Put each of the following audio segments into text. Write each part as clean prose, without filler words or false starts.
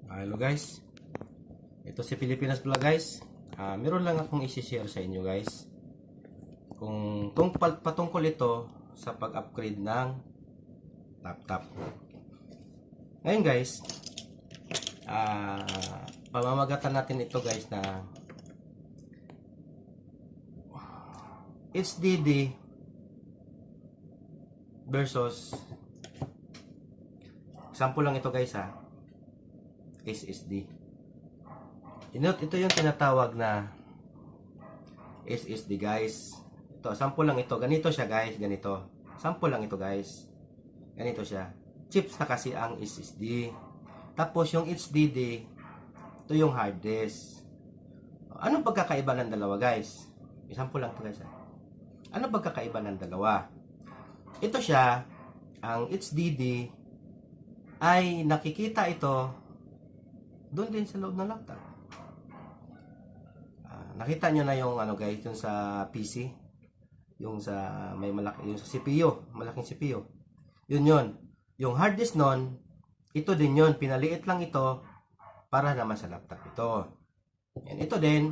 Hello guys, ito si Pilipinas Vlog guys. Meron lang akong i-share sa inyo guys. Kung patungkol ito sa pag-upgrade ng laptop. Ngayon guys, pamamagatan natin ito guys na HDD versus sample lang ito guys SSD. Ito yung tinatawag na SSD guys. Ito, sample lang ito. Ganito siya guys, ganito. Sample lang ito guys. Ganito siya. Chips na kasi ang SSD. Tapos yung HDD, ito yung hard disk. Anong pagkakaiba ng dalawa guys? Sample lang ito guys. Anong pagkakaiba ng dalawa? Ito siya, ang HDD ay nakikita ito doon din sa loob ng laptop. Nakita nyo na yung ano guys, yung sa PC, yung sa may malaki, yung sa CPU, malaking CPU. Yun. Yung hard disk nun, ito din yun, pinaliit lang ito para naman sa laptop ito. Yan, ito din,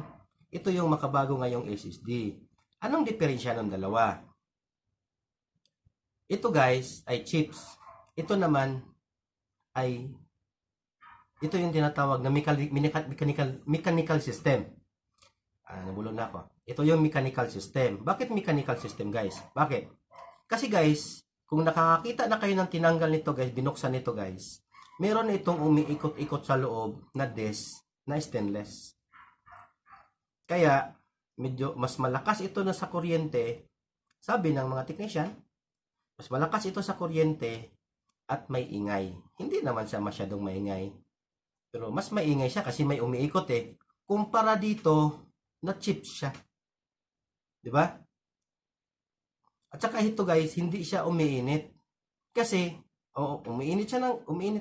ito yung makabago ngayong SSD. Anong diferensya ng dalawa? Ito guys ay chips. Ito naman ay ito yung tinatawag na mechanical system. Nabulol na ako. Ito yung mechanical system. Bakit mechanical system guys? Bakit? Kasi guys, kung nakakakita na kayo ng tinanggal nito guys, binuksan nito guys, meron itong umiikot-ikot sa loob na disk na stainless. Kaya, medyo mas malakas ito na sa kuryente, sabi ng mga technician, mas malakas ito sa kuryente at may ingay. Hindi naman siya masyadong maingay. Pero mas maingay siya kasi may umiikot kumpara dito na chips siya. 'Di ba? At saka ito guys, hindi siya umiinit. Kasi umiinit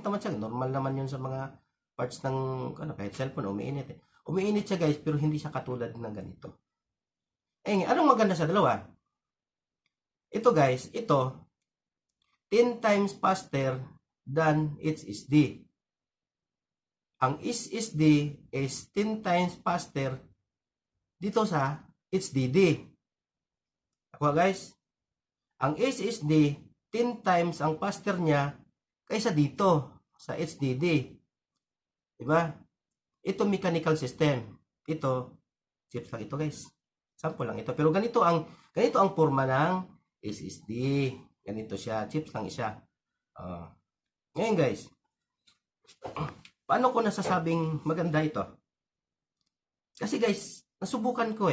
naman siya. Normal naman 'yun sa mga parts ng kahit cellphone umiinit. Umiinit siya guys, pero hindi siya katulad ng ganito. Anong maganda sa dalawa? Ito guys, ito 10 times faster than SSD. Ang SSD is 10 times faster dito sa HDD. Ako guys, ang SSD 10 times ang faster niya kaysa dito sa HDD. Diba? Ito mechanical system. Ito chips lang ito guys. Sample lang ito. Pero ganito ang forma ng SSD. Ganito siya, chips lang siya. Ngayon guys, paano ko nasasabing maganda ito? Kasi guys, nasubukan ko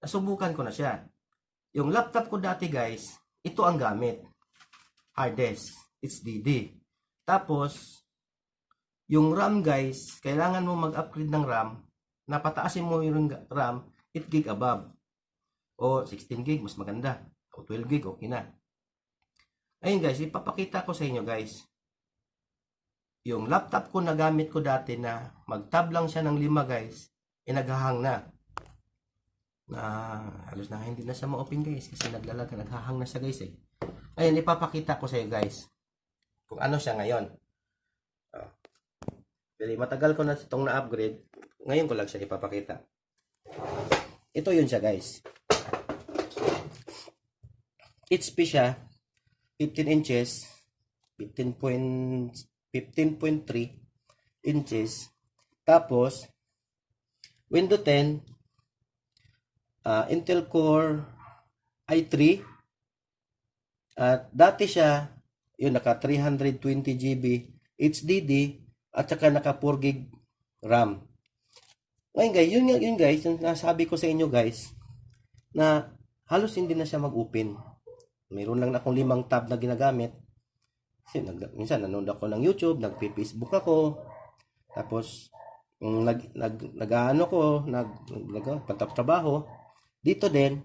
Nasubukan ko na siya. Yung laptop ko dati guys, ito ang gamit. Hard disk, HDD. Tapos, yung RAM guys, kailangan mo mag-upgrade ng RAM. Napataasin mo yung RAM, 8 GB above. O 16 GB, mas maganda. O 12 GB, okay na. Ayun guys, ipapakita ko sa inyo guys. Yung laptop ko na gamit ko dati na mag-tab lang siya ng 5 guys, naghahang na. Halos na hindi na siya ma-open guys kasi naghahang na siya guys Ayun, ipapakita ko sa iyo guys kung ano siya ngayon. Pero matagal ko na itong na-upgrade. Ngayon ko lang siya ipapakita. Ito yun siya guys. HP siya. 15 inches. 15.3 inches. Tapos, Windows 10, Intel Core i3. At dati siya, yun, naka 320 GB HDD at saka naka 4 GB RAM. Ngayon guys, yun guys, yung nasabi ko sa inyo guys, na halos hindi na siya mag-open. Mayroon lang akong 5 tab na ginagamit. Kasi minsan nanonood ako ng YouTube, nagpe-Facebook ako. Tapos pagtatrabaho. Dito din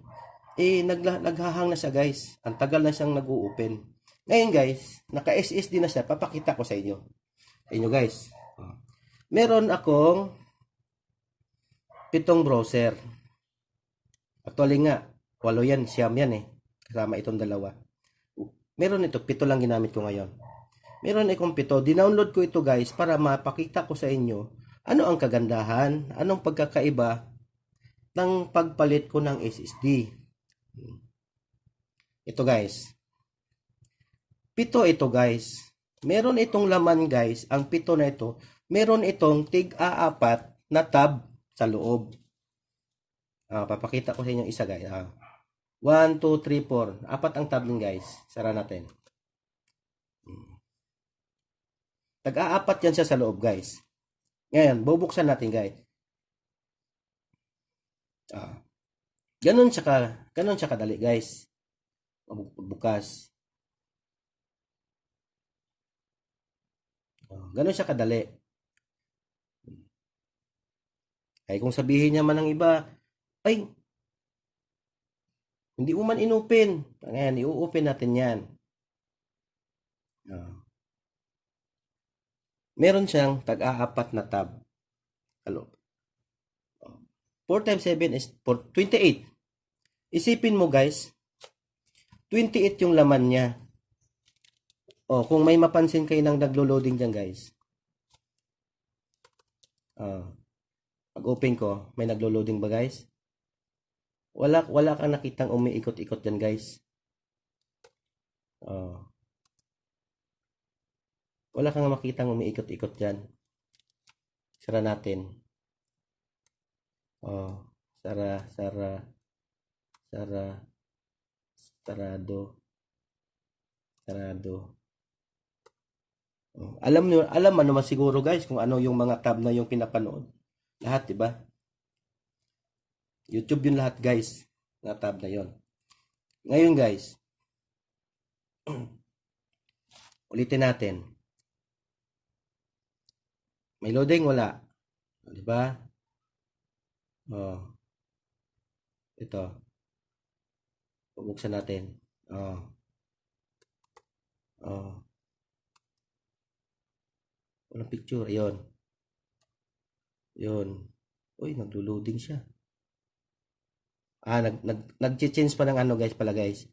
naghahang na siya guys. Ang tagal na siyang nag-o-open. Ngayon guys, naka-SSD na siya. Papakita ko sa inyo. Sa inyo guys. Meron akong 7 browser. Actually nga, 8 yan, Xiaomi yan Kasama itong dalawa. Meron ito, 7 lang ginamit ko ngayon. Meron akong 7. Dinownload ko ito guys para mapakita ko sa inyo ano ang kagandahan, anong pagkakaiba ng pagpalit ko ng SSD. Ito guys. 7 ito guys. Meron itong laman guys, ang 7 na ito, meron itong tig-4 na tab sa loob. Papakita ko sa inyo isa guys. 1, 2, 3, 4. 4 ang tab din guys. Sara natin. Tag-4 yan siya sa loob guys. Ngayon, bubuksan natin guys. Ganun siya kadali guys. Bukas. Ganun siya kadali. Ay kung sabihin niya man ng iba, ay hindi mo man inopen. Ngayon, i-open natin yan. Meron siyang tag-4 na tab. Hello. 4 times 7 is 28. Isipin mo guys, 28 yung laman niya. Kung may mapansin kayo nang naglo-loading dyan guys. Pag-open ko, may naglo-loading ba guys? Wala kang nakitang umiikot-ikot dyan guys. Wala kang makitang umiikot-ikot dyan. Sara natin. Sarado. Alam mo naman siguro guys kung ano yung mga tab na yung pinapanood. Lahat, 'di ba? YouTube yun lahat guys. Na tab na yon. Ngayon guys, ulitin natin. May loading wala. 'Di ba? Ito. Bubuksan natin. Walang picture. Ayun. Yun. Uy, naglo-loading siya. Nag-change pa ng ano guys pala guys.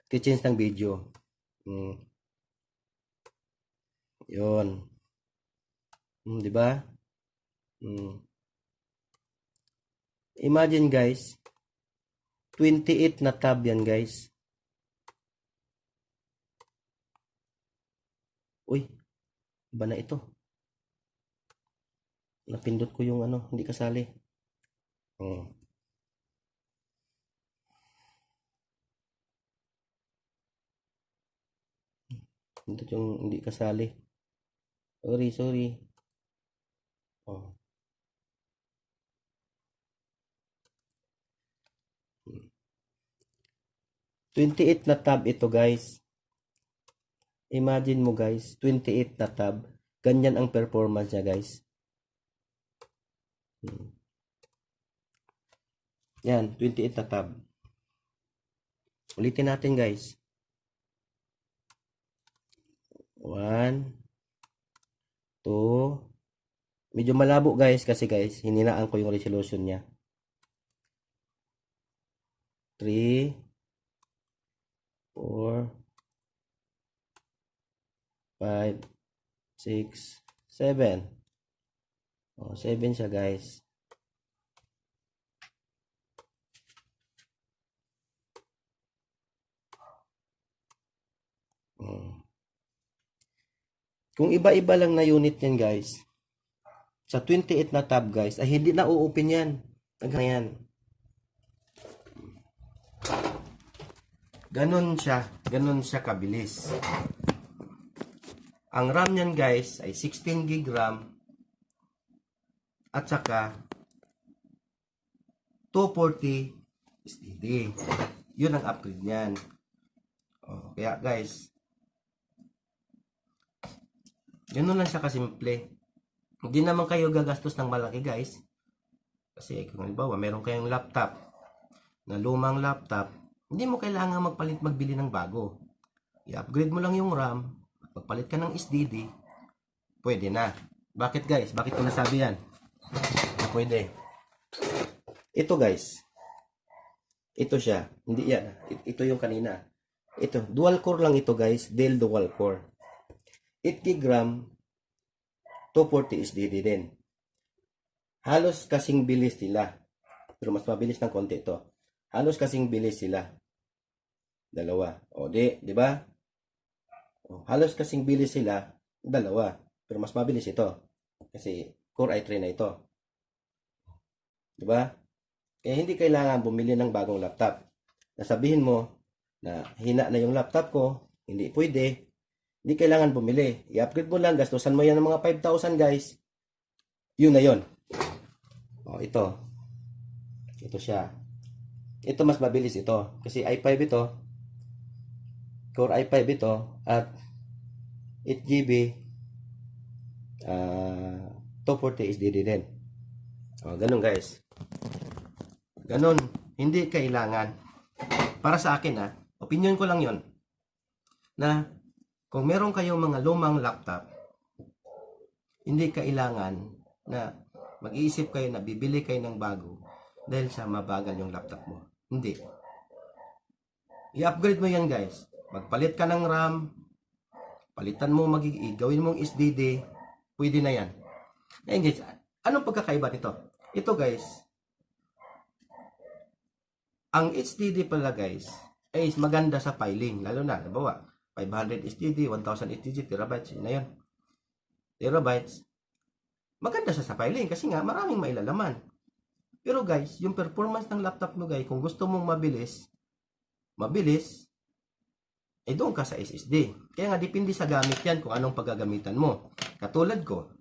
Nag-change ng video. Yun. Di ba? Imagine guys, 28 na tab yan guys. Uy, iba na ito. Napindot ko yung ano, hindi kasali. Pindot yung hindi kasali. Sorry. 28 na tab ito guys. Imagine mo guys, 28 na tab. Ganyan ang performance niya guys. Yan, 28 na tab. Ulitin natin guys. 1, 2. Medyo malabo guys kasi guys, hininaan ko yung resolution niya. 3, 4, 5, 6, 7. 7 siya guys. Kung iba-iba lang na unit yan guys, sa 28 na tab guys, ay hindi na u-open yan. Ganyan. Ganon siya kabilis. Ang RAM niyan guys ay 16 GB RAM at saka 240 SSD. Yun ang upgrade niyan. Kaya guys, ganoon lang siya kasimple. Hindi naman kayo gagastos ng malaki guys. Kasi kung halimbawa meron kayong laptop na lumang laptop, hindi mo kailangan magbili ng bago. I-upgrade mo lang yung RAM, magpalit ka ng SSD, pwede na. Bakit guys? Bakit ko nasabi yan? Na pwede. Ito guys. Ito siya. Hindi yan. Ito yung kanina. Ito. Dual core lang ito guys. Dell dual core. 8 GB RAM, 240 SSD din. Halos kasing bilis sila. Pero mas mabilis ng konti ito. Halos kasing bilis sila. Dalawa. O di ba? O, halos kasing bilis sila, dalawa. Pero mas mabilis ito. Kasi Core i3 na ito. Di ba? Kaya hindi kailangan bumili ng bagong laptop. Nasabihin mo na hina na yung laptop ko, hindi pwede. Hindi kailangan bumili. I-upgrade mo lang, gastusan mo yan ng mga 5,000 guys. Yun na yun. O, ito. Ito siya. Ito mas mabilis ito. Kasi i5 ito. Core i5 ito. At 8 GB 240 SSD din. O, ganun guys. Ganun. Hindi kailangan. Para sa akin opinion ko lang yon na kung meron kayong mga lumang laptop, hindi kailangan na mag-iisip kayo na bibili kayo ng bago dahil sa mabagal yung laptop mo. Hindi. I-upgrade mo yan guys. Magpalit ka ng RAM, palitan mo, gawin mong SSD, pwede na yan. Ngayon guys, anong pagkakaiba nito? Ito guys, ang HDD pala guys, ay maganda sa filing. Lalo na, nabawa, 500 SSD, 1000 SSD, terabytes, yun na yun. Terabytes, maganda siya sa filing kasi nga maraming mailalaman. Pero guys, yung performance ng laptop mo guys, kung gusto mong mabilis, doon ka sa SSD. Kaya nga, depende sa gamit yan kung anong paggagamitan mo. Katulad ko,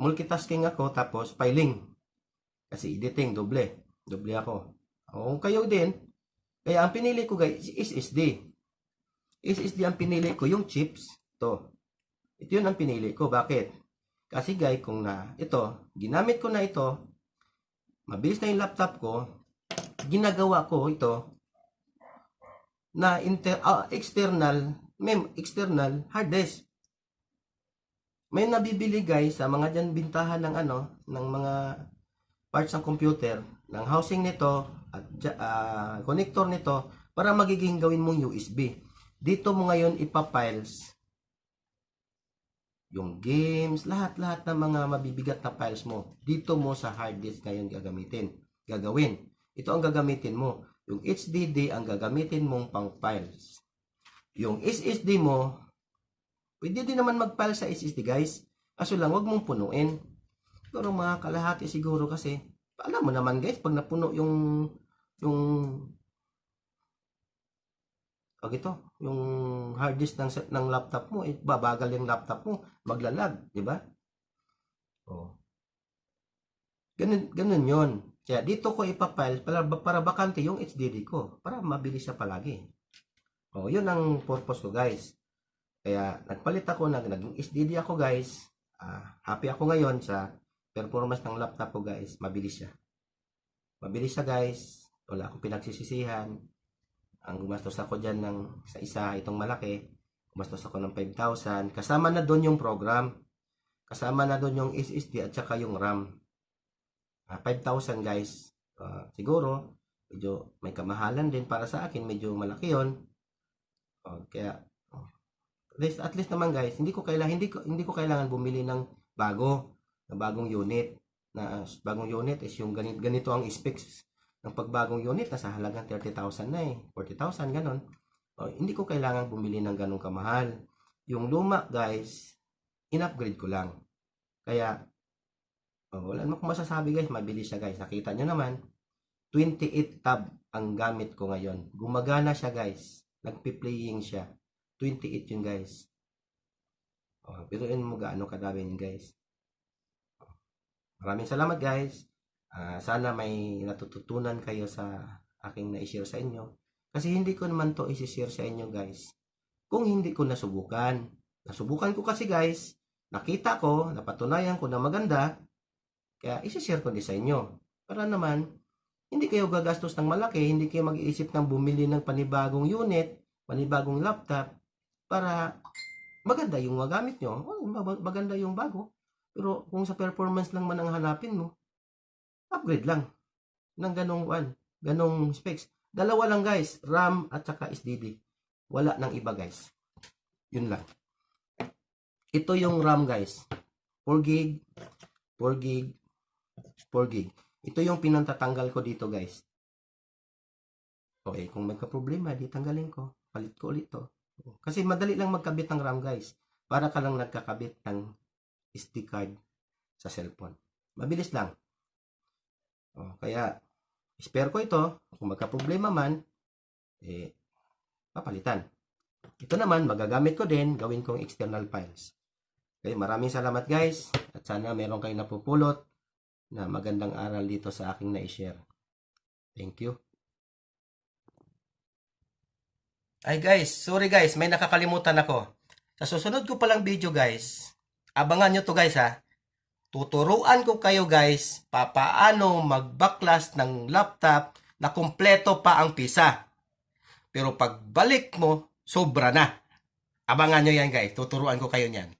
multitasking ako, tapos filing. Kasi editing, doble ako. O, kayo din. Kaya ang pinili ko guys, SSD. SSD ang pinili ko, yung chips, ito yun ang pinili ko. Bakit? Kasi guys, kung ginamit ko na ito, mabilis na yung laptop ko, ginagawa ko ito, na external hard disk. May nabibili guys sa mga dyan bintahan ng ng mga parts ng computer, ng housing nito at connector nito para magiging gawin mong USB. Dito mo ngayon ipa-files yung games, lahat ng mga mabibigat na files mo. Dito mo sa hard disk ngayon gagawin. Ito ang gagamitin mo. Yung HDD ang gagamitin mong pang files. Yung SSD mo, pwede din naman mag-file sa SSD guys. Kaso lang, wag mong punuin. Pero mga kalahati siguro kasi, alam mo naman guys, pag napuno yung hard disk ng laptop mo, babagal yung laptop mo, maglalag, di ba? Oh. Ganun yun. Kaya dito ko ipapile para bakante yung HDD ko. Para mabilis siya palagi. O, yun ang purpose ko guys. Kaya nagpalit ako, naging SSD ako guys. Happy ako ngayon sa performance ng laptop ko guys. Mabilis siya. Mabilis siya guys. Wala akong pinagsisisihan. Ang gumastos ako dyan sa isa, itong malaki. Gumastos ako ng 5,000. Kasama na doon yung program. Kasama na doon yung SSD at saka yung RAM. 5,000 guys. Siguro medyo may kamahalan din para sa akin, medyo malaki yon. Kaya at least naman guys, hindi ko kailangan bumili ng bagong unit. Bagong unit is yung ganito ang specs ng pagbagong unit, nasa halagang 30,000 na 40,000 ganon. Hindi ko kailangan bumili ng ganong kamahal. Yung luma guys, in-upgrade ko lang. Kaya wala naman akong masasabi guys, mabilis siya guys. Nakita nyo naman, 28 tab ang gamit ko ngayon. Gumagana siya guys. Nagpi-playing siya. 28 yun guys. Pero yun mo gaano kadami yun guys. Maraming salamat guys. Sana may natututunan kayo sa aking na-share sa inyo. Kasi hindi ko naman to i-share sa inyo guys kung hindi ko nasubukan. Nasubukan ko kasi guys. Nakita ko, napatunayan ko na maganda. Kaya isi-share ko din sa inyo. Para naman, hindi kayo gagastos ng malaki, hindi kayo mag-iisip ng bumili ng panibagong unit, panibagong laptop, para maganda yung magamit nyo. Maganda yung bago. Pero kung sa performance lang man ang hanapin mo, upgrade lang ng ganong specs. Dalawa lang guys, RAM at saka SSD. Wala nang iba guys. Yun lang. Ito yung RAM guys. 4 gig, 4 gig, 4 gig. Ito yung pinantatanggal ko dito guys. Okay, kung magka-problema, di tanggalin ko. Palit ko ulit to. Kasi madali lang magkabit ng RAM guys. Para ka lang nagkakabit ng SD card sa cellphone. Mabilis lang. Kaya, spare ko ito. Kung magka-problema man, papalitan. Ito naman, magagamit ko din, gawin kong external files. Okay, maraming salamat guys. At sana meron kayo napupulot na magandang aral dito sa aking na-share. Thank you. Ay guys, sorry guys, may nakakalimutan ako. Sa susunod ko palang video guys, abangan nyo to guys ha. Tuturuan ko kayo guys paano mag-backlash ng laptop na kumpleto pa ang pisa. Pero pagbalik mo, sobra na. Abangan nyo yan guys, tuturuan ko kayo niyan.